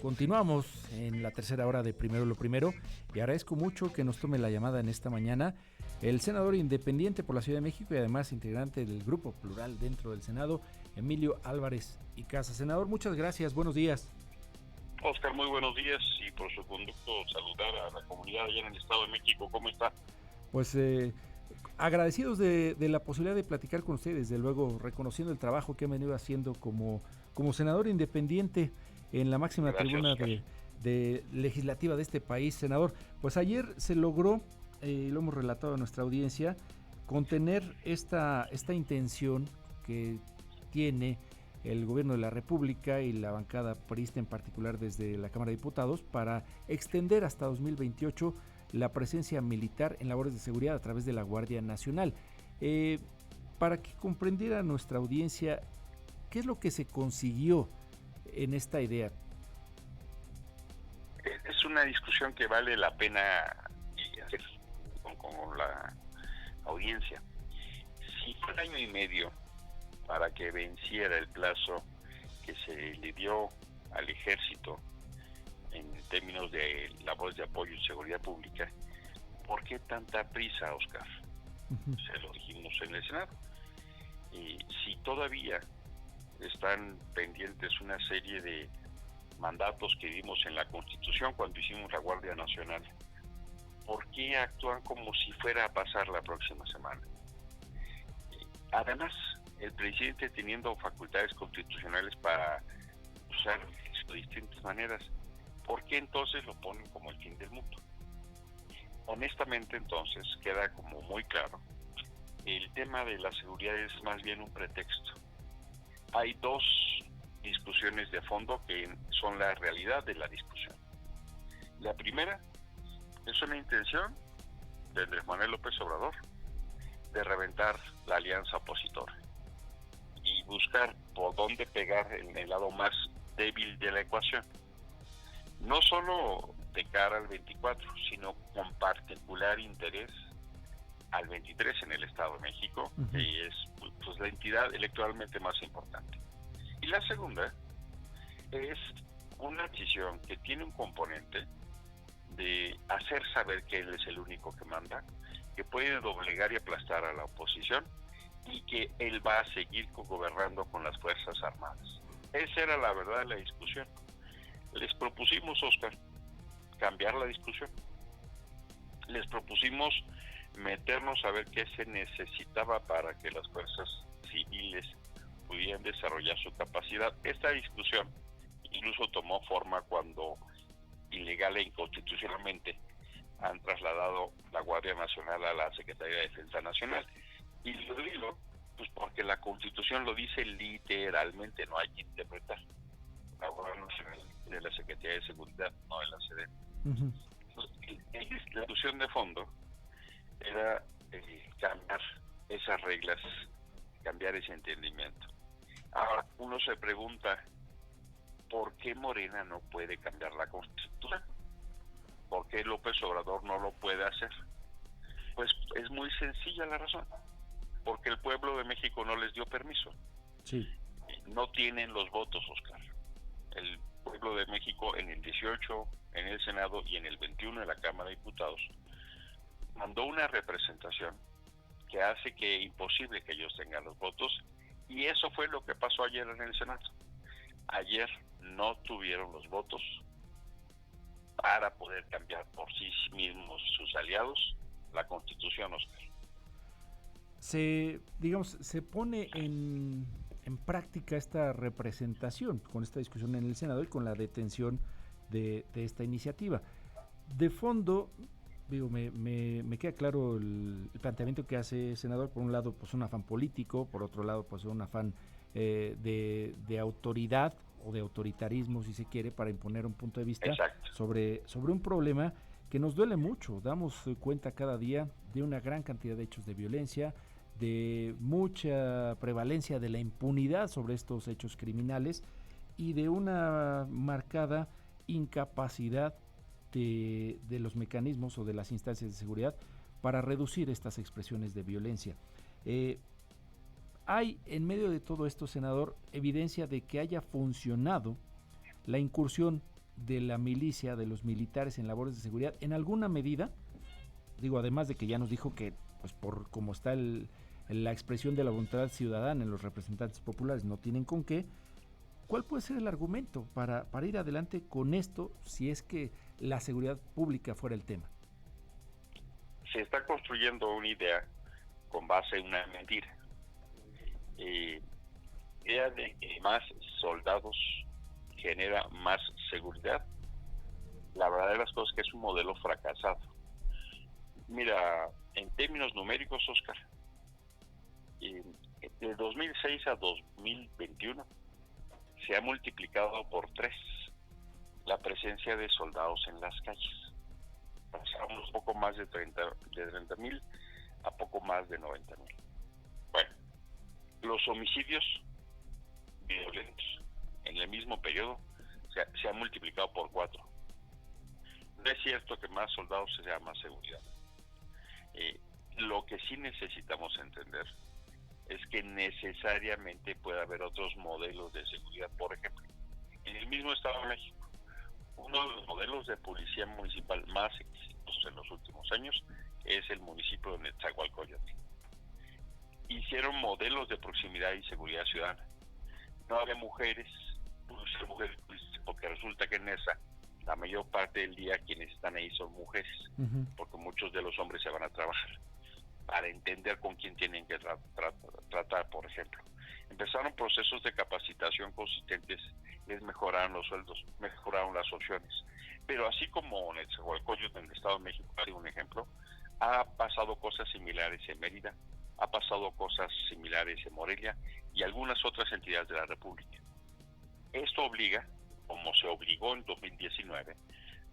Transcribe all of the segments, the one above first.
Continuamos en la tercera hora de Primero lo Primero y agradezco mucho que nos tome la llamada en esta mañana el senador independiente por la Ciudad de México y además integrante del Grupo Plural dentro del Senado, Emilio Álvarez y Casa. Senador, muchas gracias, buenos días. Oscar, muy buenos días y por su conducto saludar a la comunidad allá en el Estado de México. ¿Cómo está? Pues agradecidos de la posibilidad de platicar con usted, desde luego reconociendo el trabajo que han venido haciendo como senador independiente en la máxima Gracias, tribuna Oscar. de legislativa de este país. Senador, pues ayer se logró, lo hemos relatado a nuestra audiencia, contener esta intención que tiene el gobierno de la República y la bancada priista en particular desde la Cámara de Diputados para extender hasta 2028 la presencia militar en labores de seguridad a través de la Guardia Nacional. Para que comprendiera nuestra audiencia, ¿qué es lo que se consiguió en esta idea? Es una discusión que vale la pena hacer con la audiencia. Si fue un año y medio para que venciera el plazo que se le dio al ejército en términos de labores de apoyo y seguridad pública, ¿por qué tanta prisa, Oscar? Se lo dijimos en el Senado. Y si todavía están pendientes una serie de mandatos que dimos en la Constitución cuando hicimos la Guardia Nacional, ¿por qué actúan como si fuera a pasar la próxima semana? Además, el presidente teniendo facultades constitucionales para usar de distintas maneras, ¿por qué entonces lo ponen como el fin del mundo? Honestamente, entonces, queda como muy claro, el tema de la seguridad es más bien un pretexto. Hay dos discusiones de fondo que son la realidad de la discusión. La primera es una intención de Andrés Manuel López Obrador de reventar la alianza opositora y buscar por dónde pegar en el lado más débil de la ecuación. No solo de cara al 24, sino con particular interés al 23 en el Estado de México, que es pues, la entidad electoralmente más importante. Y la segunda es una decisión que tiene un componente de hacer saber que él es el único que manda, que puede doblegar y aplastar a la oposición y que él va a seguir gobernando con las Fuerzas Armadas. Esa era la verdad de la discusión. Les propusimos, Oscar, cambiar la discusión. Les propusimos meternos a ver qué se necesitaba para que las fuerzas civiles pudieran desarrollar su capacidad. Esta discusión incluso tomó forma cuando ilegal e inconstitucionalmente han trasladado la Guardia Nacional a la Secretaría de Defensa Nacional. Y lo digo pues porque la Constitución lo dice literalmente, no hay que interpretar. La Guardia Nacional de la Secretaría de Seguridad, no de la SEDEN. Entonces, la discusión de fondo era cambiar esas reglas, cambiar ese entendimiento. Ahora, uno se pregunta, ¿por qué Morena no puede cambiar la Constitución? ¿Por qué López Obrador no lo puede hacer? Pues es muy sencilla la razón. Porque el pueblo de México no les dio permiso. Sí. No tienen los votos, Oscar. El pueblo de México en el 18, en el Senado y en el 21 en la Cámara de Diputados mandó una representación que hace que imposible que ellos tengan los votos, y eso fue lo que pasó ayer en el Senado. Ayer no tuvieron los votos para poder cambiar por sí mismos sus aliados la Constitución, Oscar. Se pone en práctica esta representación con esta discusión en el Senado y con la detención de esta iniciativa. De fondo, me queda claro el planteamiento que hace el senador. Por un lado, pues un afán político, por otro lado, pues un afán de autoridad o de autoritarismo, si se quiere, para imponer un punto de vista sobre un problema que nos duele mucho. Damos cuenta cada día de una gran cantidad de hechos de violencia, de mucha prevalencia de la impunidad sobre estos hechos criminales y de una marcada incapacidad de los mecanismos o de las instancias de seguridad para reducir estas expresiones de violencia. Hay en medio de todo esto, senador, evidencia de que haya funcionado la incursión de la milicia, de los militares en labores de seguridad, en alguna medida, digo, además de que ya nos dijo que, pues por cómo está la expresión de la voluntad ciudadana en los representantes populares, no tienen con qué, ¿cuál puede ser el argumento para ir adelante con esto si es que la seguridad pública fuera el tema? Se está construyendo una idea con base en una mentira. Idea de que más soldados genera más seguridad. La verdad de las cosas es que es un modelo fracasado. Mira, en términos numéricos, Oscar, de 2006 a 2021 se ha multiplicado por 3 la presencia de soldados en las calles. Pasamos un poco más de 30,000 a poco más de 90,000. Bueno, los homicidios violentos en el mismo periodo se han multiplicado por 4. No es cierto que más soldados sea más seguridad. Lo que sí necesitamos entender es que necesariamente puede haber otros modelos de seguridad. Por ejemplo, en el mismo Estado de México, uno de los modelos de policía municipal más exitosos en los últimos años es el municipio de Netzahualcóyotl. Hicieron modelos de proximidad y seguridad ciudadana. No había mujeres, porque resulta que en esa, la mayor parte del día quienes están ahí son mujeres, porque muchos de los hombres se van a trabajar, para entender con quién tienen que tratar, por ejemplo. Empezaron procesos de capacitación consistentes, les mejoraron los sueldos, mejoraron las opciones. Pero así como en el Netzahualcóyotl, en el Estado de México, hay un ejemplo, ha pasado cosas similares en Mérida, ha pasado cosas similares en Morelia y algunas otras entidades de la República. Esto obliga, como se obligó en 2019,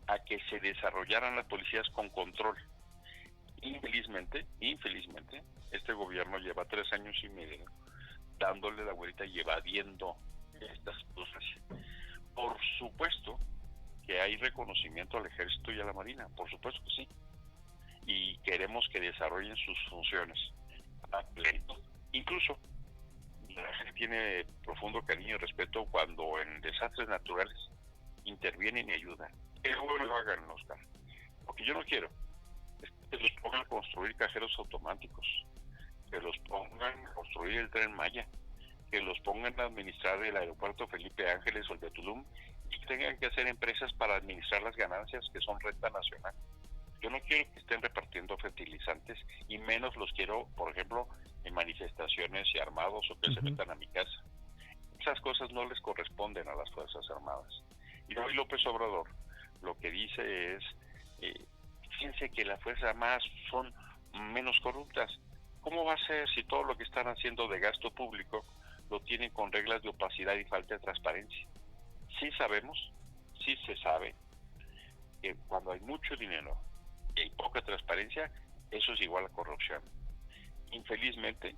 a que se desarrollaran las policías con control. Infelizmente, este gobierno lleva 3 años y medio dándole la vuelta y evadiendo estas cosas. Por supuesto que hay reconocimiento al Ejército y a la Marina, por supuesto que sí. Y queremos que desarrollen sus funciones a pleno. Incluso la gente tiene profundo cariño y respeto cuando en desastres naturales intervienen y ayudan. Que bueno lo hagan, Oscar. Lo que yo no quiero es que los pongan a construir cajeros automáticos, que los pongan a construir el Tren Maya, que los pongan a administrar el aeropuerto Felipe Ángeles o el de Tulum y que tengan que hacer empresas para administrar las ganancias que son renta nacional. Yo no quiero que estén repartiendo fertilizantes y menos los quiero, por ejemplo, en manifestaciones y armados o que se metan a mi casa. Esas cosas no les corresponden a las Fuerzas Armadas. Y hoy López Obrador lo que dice es, fíjense que las Fuerzas Armadas son menos corruptas. ¿Cómo va a ser si todo lo que están haciendo de gasto público lo tienen con reglas de opacidad y falta de transparencia? Sí sabemos, sí se sabe que cuando hay mucho dinero y hay poca transparencia, eso es igual a corrupción. Infelizmente,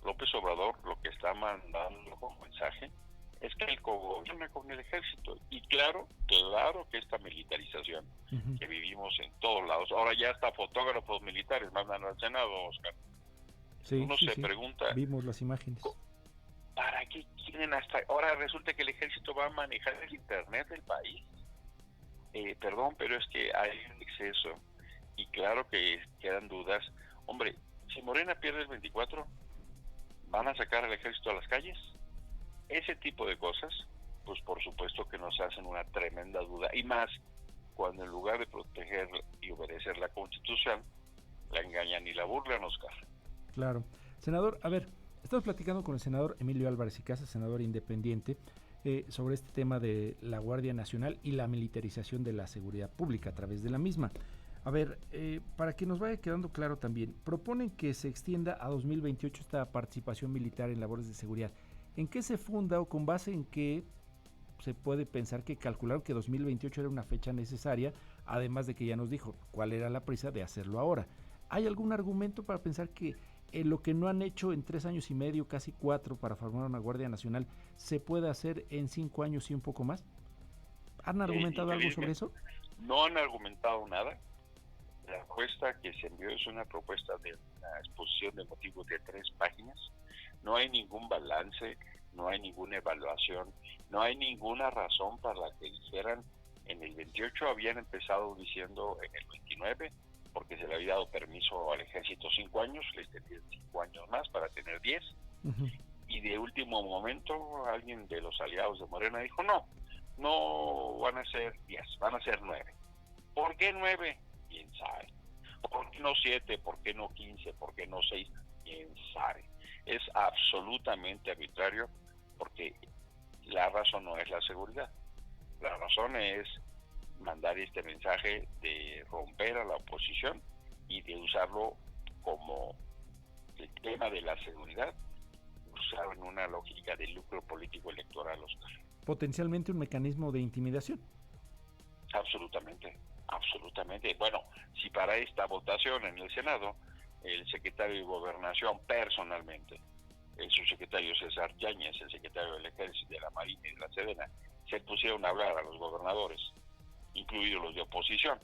López Obrador lo que está mandando como mensaje es que él gobierna con el ejército. Y claro que esta militarización que vivimos en todos lados, ahora ya hasta fotógrafos militares mandan al Senado, Oscar. Sí, Uno se pregunta, vimos las imágenes. ¿Para qué quieren hasta ahora? Resulta que el ejército va a manejar el internet del país. Perdón, pero es que hay un exceso. Y claro que quedan dudas. Hombre, si Morena pierde el 24, ¿van a sacar al ejército a las calles? Ese tipo de cosas, pues por supuesto que nos hacen una tremenda duda. Y más cuando en lugar de proteger y obedecer la Constitución, la engañan y la burlan, Oscar. Claro. Senador, a ver, estamos platicando con el senador Emilio Álvarez y Casas, senador independiente, sobre este tema de la Guardia Nacional y la militarización de la seguridad pública a través de la misma. A ver, para que nos vaya quedando claro también, proponen que se extienda a 2028 esta participación militar en labores de seguridad. ¿En qué se funda o con base en qué se puede pensar que calcularon que 2028 era una fecha necesaria, además de que ya nos dijo cuál era la prisa de hacerlo ahora? ¿Hay algún argumento para pensar que lo que no han hecho en 3 años y medio, casi 4, para formar una Guardia Nacional, se puede hacer en 5 años y un poco más? ¿Han argumentado algo sobre eso? No han argumentado nada. La propuesta que se envió es una propuesta de una exposición de motivos de 3 páginas. No hay ningún balance, no hay ninguna evaluación, no hay ninguna razón para la que dijeran en el 28 habían empezado diciendo en el 29, porque se le había dado permiso al ejército 5 años, les tenían 5 años más para tener 10, y de último momento alguien de los aliados de Morena dijo no van a ser 10, van a ser 9. ¿Por qué 9? ¿Quién sabe? ¿Por qué no 7? ¿Por qué no 15? ¿Por qué no 6? ¿Quién sabe? Es absolutamente arbitrario, porque la razón no es la seguridad. La razón es mandar este mensaje de romper a la oposición y de usarlo como el tema de la seguridad, usado en una lógica de lucro político electoral, Oscar. Potencialmente un mecanismo de intimidación. Absolutamente. Bueno, si para esta votación en el Senado, el secretario de Gobernación personalmente, el subsecretario César Yáñez, el secretario del Ejército, de la Marina y de la Sedena, se pusieron a hablar a los gobernadores, incluidos los de oposición,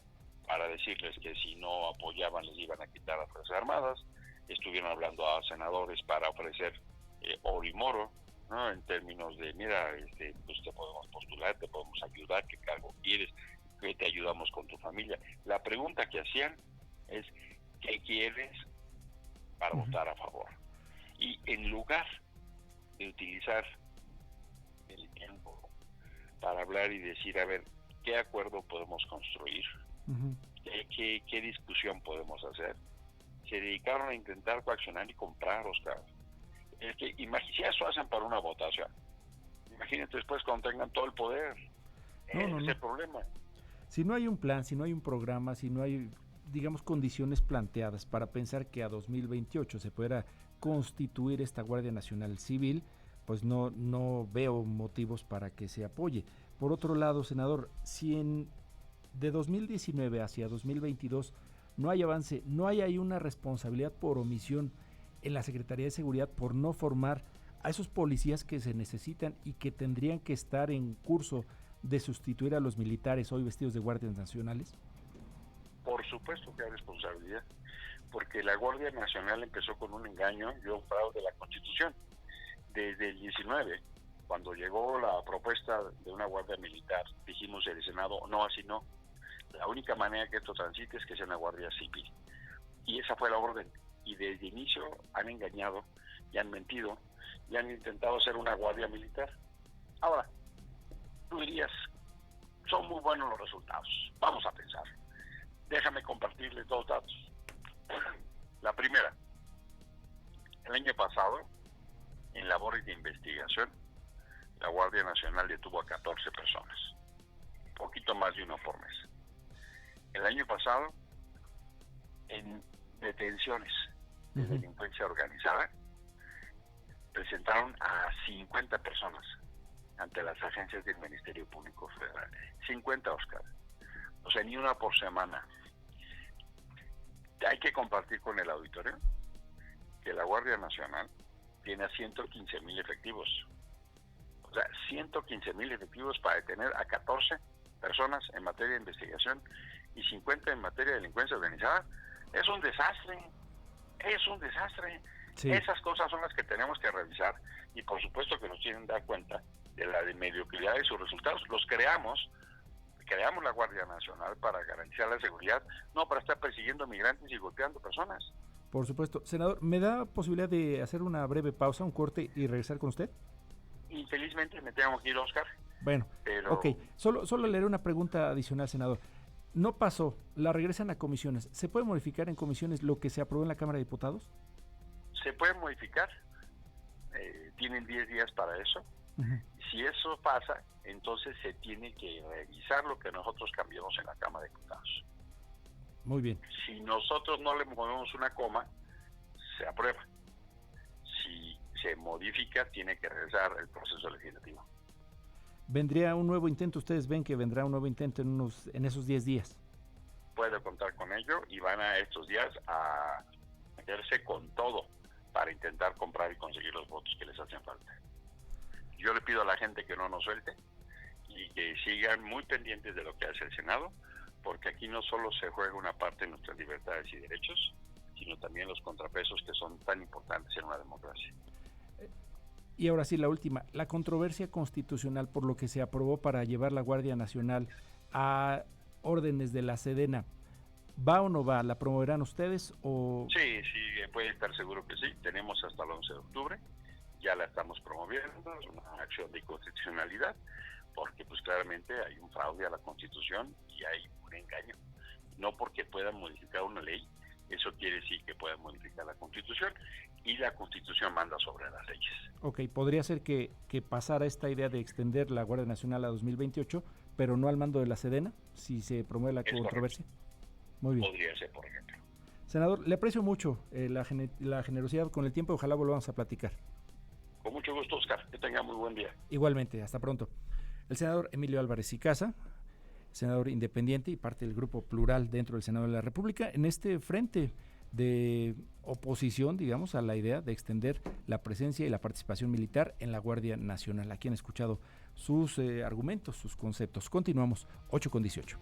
para decirles que si no apoyaban les iban a quitar las Fuerzas Armadas, estuvieron hablando a senadores para ofrecer oro y moro, ¿no? En términos de, mira, pues te podemos postular, te podemos ayudar, qué cargo quieres, que te ayudamos con tu familia. La pregunta que hacían es, ¿qué quieres para votar a favor? Y en lugar de utilizar el tiempo para hablar y decir, a ver, ¿qué acuerdo podemos construir? ¿Qué discusión podemos hacer? Se dedicaron a intentar coaccionar y comprar, Oscar. Si eso hacen para una votación, imagínate después cuando tengan todo el poder. Ese es el problema. Si no hay un plan, si no hay un programa, si no hay, digamos, condiciones planteadas para pensar que a 2028 se pueda constituir esta Guardia Nacional Civil, pues no veo motivos para que se apoye. Por otro lado, senador, si de 2019 hacia 2022 no hay avance, no hay ahí una responsabilidad por omisión en la Secretaría de Seguridad por no formar a esos policías que se necesitan y que tendrían que estar en curso de sustituir a los militares hoy vestidos de guardias nacionales? Por supuesto que hay responsabilidad, porque la Guardia Nacional empezó con un engaño y un fraude de la Constitución. Desde el 19, cuando llegó la propuesta de una Guardia Militar, dijimos en el Senado, no, así no. La única manera que esto transite es que sea una Guardia Civil. Y esa fue la orden. Y desde el inicio han engañado y han mentido y han intentado hacer una Guardia Militar. Ahora, tú dirías, son muy buenos los resultados. Vamos a pensar. Déjame compartirles 2 datos. La primera, el año pasado, en labores de investigación, la Guardia Nacional detuvo a 14 personas, poquito más de uno por mes. El año pasado, en detenciones de delincuencia organizada, presentaron a 50 personas ante las agencias del Ministerio Público Federal. 50, Oscar. O sea, ni una por semana. Hay que compartir con el auditorio que la Guardia Nacional tiene a 115,000 efectivos. O sea, 115,000 efectivos para detener a 14 personas en materia de investigación y 50 en materia de delincuencia organizada. Es un desastre. Sí. Esas cosas son las que tenemos que revisar y por supuesto que nos tienen que dar cuenta de la mediocridad de sus resultados. Creamos la Guardia Nacional para garantizar la seguridad, no para estar persiguiendo migrantes y golpeando personas. Por supuesto. Senador, ¿me da posibilidad de hacer una breve pausa, un corte y regresar con usted? Infelizmente me tengo que ir, Oscar. Bueno, ok. Solo leeré una pregunta adicional, senador. No pasó, la regresan a comisiones. ¿Se puede modificar en comisiones lo que se aprobó en la Cámara de Diputados? Se puede modificar. Tienen 10 días para eso. Si eso pasa, entonces se tiene que revisar lo que nosotros cambiamos en la Cámara de Diputados. Muy bien. Si nosotros no le movemos una coma, se aprueba. Si se modifica, tiene que regresar el proceso legislativo. ¿Vendría un nuevo intento? ¿Ustedes ven que vendrá un nuevo intento en esos 10 días? Puede contar con ello y van a estos días a meterse con todo para intentar comprar y conseguir los votos que les hacen falta. Yo le pido a la gente que no nos suelte y que sigan muy pendientes de lo que hace el Senado, porque aquí no solo se juega una parte de nuestras libertades y derechos, sino también los contrapesos que son tan importantes en una democracia. Y ahora sí, la última, la controversia constitucional por lo que se aprobó para llevar la Guardia Nacional a órdenes de la Sedena, ¿va o no va? ¿La promoverán ustedes o...? Sí, puede estar seguro que sí. Tenemos hasta el 11 de octubre, ya la estamos promoviendo, es una acción de inconstitucionalidad, porque pues claramente hay un fraude a la Constitución y hay un engaño. No porque puedan modificar una ley, eso quiere decir que puedan modificar la Constitución, y la Constitución manda sobre las leyes. Ok, podría ser que pasara esta idea de extender la Guardia Nacional a 2028, pero no al mando de la Sedena, si se promueve la controversia. Correcto. Muy bien. Podría ser, por ejemplo. Senador, le aprecio mucho la generosidad con el tiempo, ojalá volvamos a platicar. Con mucho gusto, Oscar, que tenga muy buen día. Igualmente, hasta pronto. El senador Emilio Álvarez y Casa, senador independiente y parte del grupo plural dentro del Senado de la República, en este frente de oposición, digamos, a la idea de extender la presencia y la participación militar en la Guardia Nacional. Aquí han escuchado sus argumentos, sus conceptos. Continuamos, 8:18.